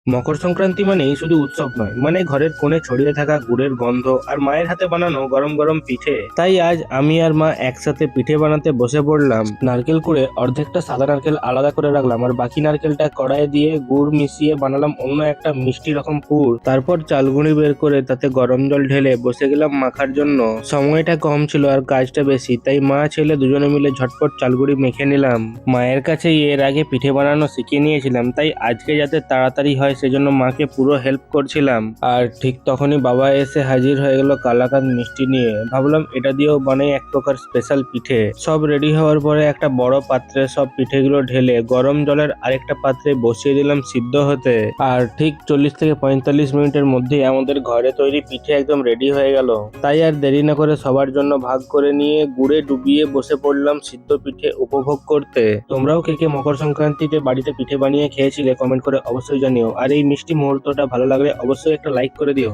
মকর সংক্রান্তি মানেই শুধু উৎসব নয়, মানে ঘরের কোণে ছড়িয়ে থাকা গুড়ের গন্ধ আর মায়ের হাতে বানানো গরম গরম পিঠে। তাই আজ আমি আর মা একসাথে পিঠে বানাতে বসে পড়লাম। নারকেল কুড়ে অর্ধেকটা সাদা নারকেল আলাদা করে রাখলাম, আর বাকি নারকেলটা কড়াইয়ে দিয়ে গুড় মিশিয়ে বানালাম অন্য একটা মিষ্টি রকম পুর। তারপর চালগুঁড়ি বের করে তাতে গরম জল ঢেলে বসে গেলাম মাখার জন্য। সময়টা কম ছিল আর কাজটা বেশি, তাই মা ছেলে দুজনে মিলে ঝটপট চালগুঁড়ি মেখে নিলাম। মায়ের কাছে এর আগে পিঠে বানানো শিখে নিয়েছিলাম, তাই আজকে যাতে তাড়াতাড়ি হয় সেজন্য মাকে পুরো হেল্প করছিলাম। আর ঠিক তখনই বাবা এসে হাজির হয়ে গেল কালাকাঁদ মিষ্টি নিয়ে। ভাবলাম এটা দিয়েও বানাই এক প্রকার স্পেশাল পিঠে। সব রেডি হওয়ার পরে একটা বড় পাত্রে সব পিঠেগুলো ঢেলে গরম জলের আরেকটা পাত্রে বসিয়ে দিলাম সিদ্ধ হতে। আর ঠিক 40 থেকে 45 মিনিটের মধ্যেই আমাদের ঘরে তৈরি পিঠে একদম রেডি হয়ে গেল। তাই আর দেরি না করে সবার জন্য ভাগ করে নিয়ে গুড়ে ডুবিয়ে বসে পড়লাম সিদ্ধ পিঠে উপভোগ করতে। তোমরাও কে কে মকর সংক্রান্তিতে বাড়িতে পিঠে বানিয়ে খেয়েছিলে কমেন্ট করে অবশ্যই জানিও। আর এই মিষ্টি মুহূর্তটা ভালো লাগলে অবশ্যই একটা লাইক করে দিও।